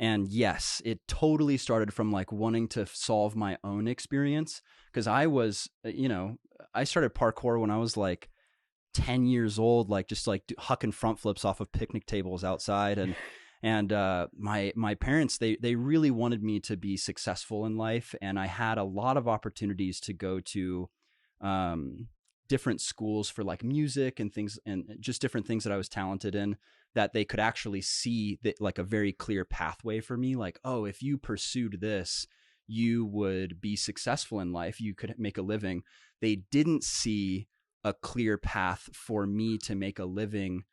And yes, it totally started from like wanting to solve my own experience. Cause I was, I started parkour when I was like 10 years old, like just like hucking front flips off of picnic tables outside. And my parents, they really wanted me to be successful in life. And I had a lot of opportunities to go to, different schools for like music and things, and just different things that I was talented in, that they could actually see that like a very clear pathway for me. Like, oh, if you pursued this, you would be successful in life. You could make a living. They didn't see a clear path for me to make a living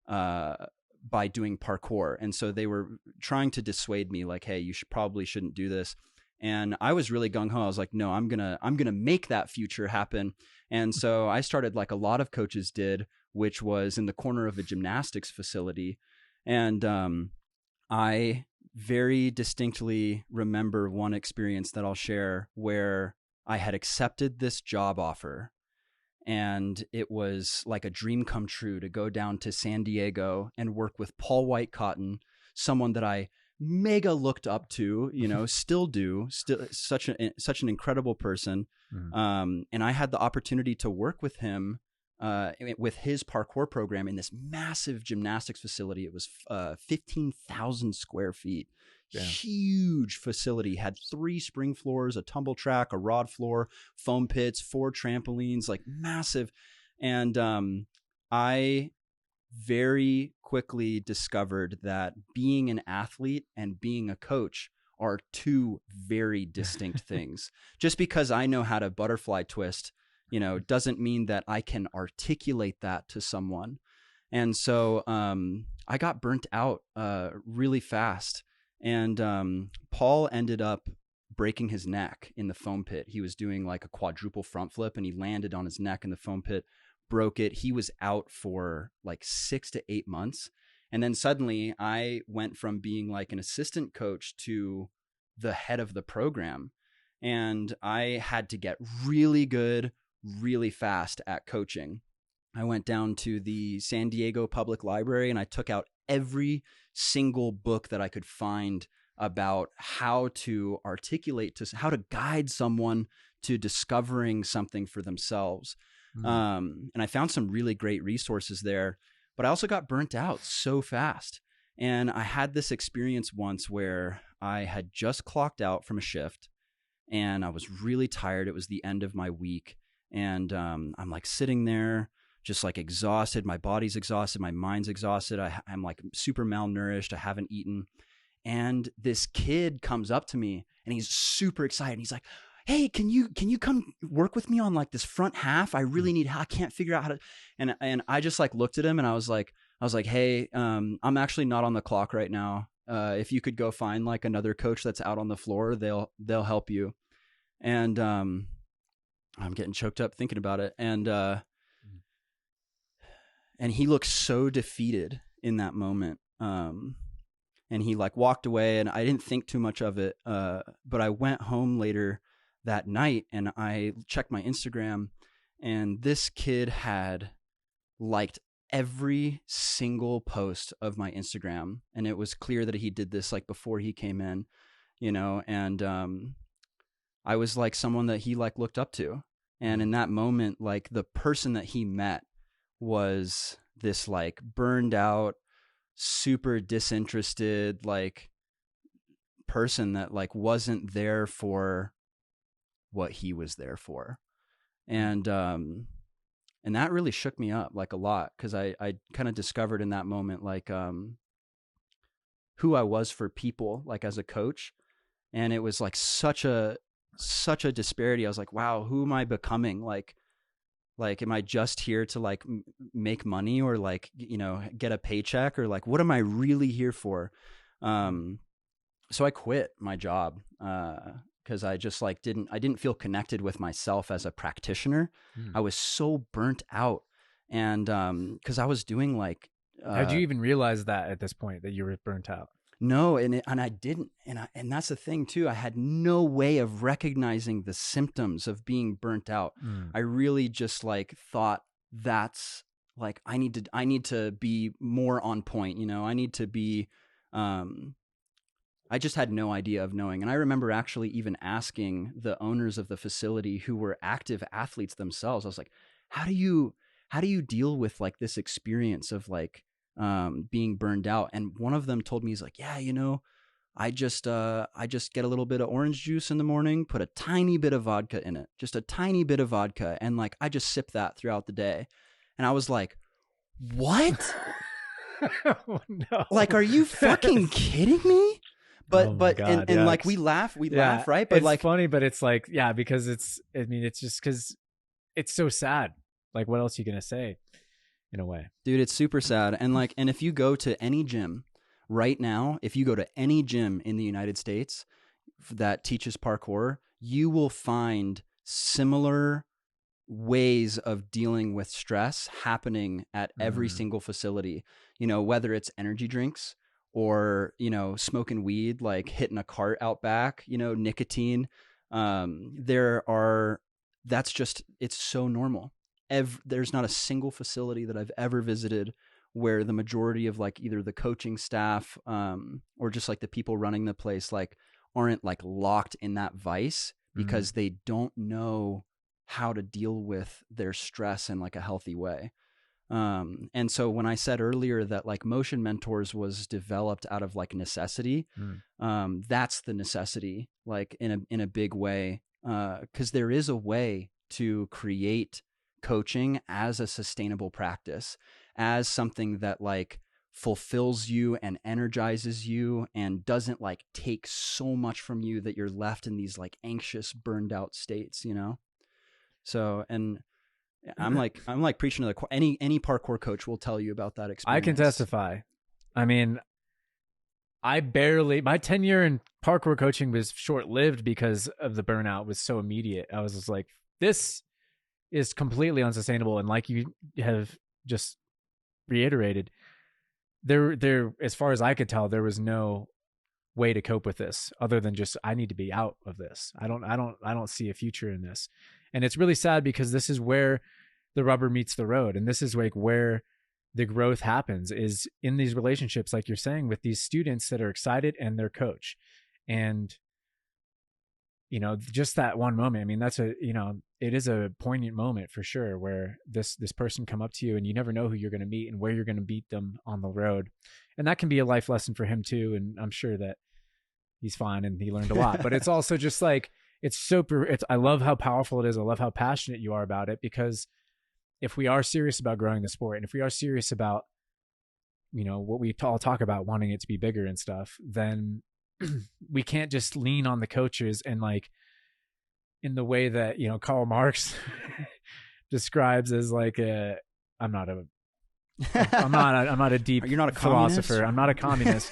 by doing parkour. And so they were trying to dissuade me like, hey, you probably shouldn't do this. And I was really gung ho. I was like, no, I'm going to make that future happen. And so I started like a lot of coaches did, which was in the corner of a gymnastics facility. And I very distinctly remember one experience that I'll share where I had accepted this job offer. And it was like a dream come true to go down to San Diego and work with Paul White-Cotton, someone that I mega looked up to, still do, such an incredible person. Mm-hmm. And I had the opportunity to work with him with his parkour program in this massive gymnastics facility. It was 15,000 square feet. Yeah. Huge facility, had 3 spring floors, a tumble track, a rod floor, foam pits, 4 trampolines, like massive. And I very quickly discovered that being an athlete and being a coach are 2 very distinct things. Just because I know how to butterfly twist, doesn't mean that I can articulate that to someone. And so I got burnt out really fast. And Paul ended up breaking his neck in the foam pit. He was doing like a quadruple front flip and he landed on his neck in the foam pit, broke it. He was out for like 6 to 8 months. And then suddenly I went from being like an assistant coach to the head of the program. And I had to get really good, really fast at coaching. I went down to the San Diego Public Library and I took out every single book that I could find about how to articulate, how to guide someone to discovering something for themselves. And I found some really great resources there, but I also got burnt out so fast. And I had this experience once where I had just clocked out from a shift and I was really tired. It was the end of my week. And I'm like sitting there, just like exhausted. My body's exhausted. My mind's exhausted. I'm like super malnourished. I haven't eaten. And this kid comes up to me and he's super excited. He's like, hey, can you come work with me on like this front half? I really need help. I can't figure out how to. And I just like looked at him and I was like, hey, I'm actually not on the clock right now. If you could go find like another coach that's out on the floor, they'll help you. And I'm getting choked up thinking about it. And he looked so defeated in that moment. And he like walked away and I didn't think too much of it. But I went home later that night and I checked my Instagram and this kid had liked every single post of my Instagram. And it was clear that he did this like before he came in, and I was like someone that he like looked up to. And in that moment, like the person that he met was this like burned out, super disinterested, like person that like wasn't there for what he was there for. And that really shook me up like a lot. Cause I kind of discovered in that moment, like, who I was for people, like as a coach. And it was like such a disparity. I was like, wow, who am I becoming? Like, am I just here to like make money or like, get a paycheck, or like, what am I really here for? So I quit my job, cause I just like I didn't feel connected with myself as a practitioner. I was so burnt out. And, cause I was doing like, how'd you even realize that at this point that you were burnt out? No. And I didn't. And that's the thing too. I had no way of recognizing the symptoms of being burnt out. I really just like thought that's like, I need to be more on point. I need to be, I just had no idea of knowing. And I remember actually even asking the owners of the facility who were active athletes themselves. I was like, how do you deal with like this experience of like being burned out? And one of them told me, he's like, yeah, you know, I just get a little bit of orange juice in the morning, put a tiny bit of vodka in it, just a tiny bit of vodka. And like, I just sip that throughout the day. And I was like, what? Oh, no. Like, are you fucking kidding me? But Oh my God, and yikes. like we laugh, right? But it's like funny, but it's like, yeah, because it's just because it's so sad. Like, what else are you gonna say? In a way, dude, it's super sad. And like, and if you go to any gym right now, if you go to any gym in the United States that teaches parkour, you will find similar ways of dealing with stress happening at every single facility. You know, whether it's energy drinks or, you know, smoking weed, like hitting a cart out back, you know, nicotine. That's just, it's so normal. There's not a single facility that I've ever visited where the majority of like either the coaching staff or just like the people running the place like aren't like locked in that vice because they don't know how to deal with their stress in like a healthy way. And so when I said earlier that like Motion Mentors was developed out of like necessity, that's the necessity, like in a big way, because there is a way to create coaching as a sustainable practice, as something that like fulfills you and energizes you and doesn't like take so much from you that you're left in these like anxious, burned out states, you know? So, and I'm like preaching to the any parkour coach will tell you about that experience. I can testify. I mean, my tenure in parkour coaching was short-lived because of the burnout was so immediate. I was just like, this is completely unsustainable. And like you have just reiterated, there, as far as I could tell, there was no way to cope with this other than just, I need to be out of this. I don't see a future in this. And it's really sad because this is where the rubber meets the road. And this is like where the growth happens, is in these relationships, like you're saying, with these students that are excited and their coach. And, you know, just that one moment, I mean, it is a poignant moment for sure, where this person come up to you and you never know who you're going to meet and where you're going to meet them on the road. And that can be a life lesson for him too. And I'm sure that he's fine and he learned a lot, but it's also just like, I love how powerful it is. I love how passionate you are about it, because if we are serious about growing the sport, and if we are serious about, you know, what we all talk about, wanting it to be bigger and stuff, then we can't just lean on the coaches and like in the way that, you know, Karl Marx describes as like I'm not a deep You're not a philosopher. communist? I'm not a communist.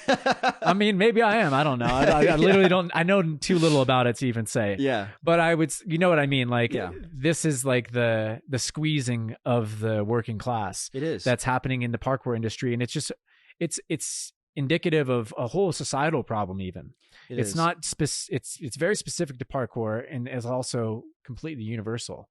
I mean, maybe I am. I don't know. I literally don't. I know too little about it to even say. Yeah. But I would, you know what I mean? Like, Yeah. This is like the squeezing of the working class. It is. That's happening in the parkour industry, and it's just, it's indicative of a whole societal problem. Even it's not it's very specific to parkour, and is also completely universal.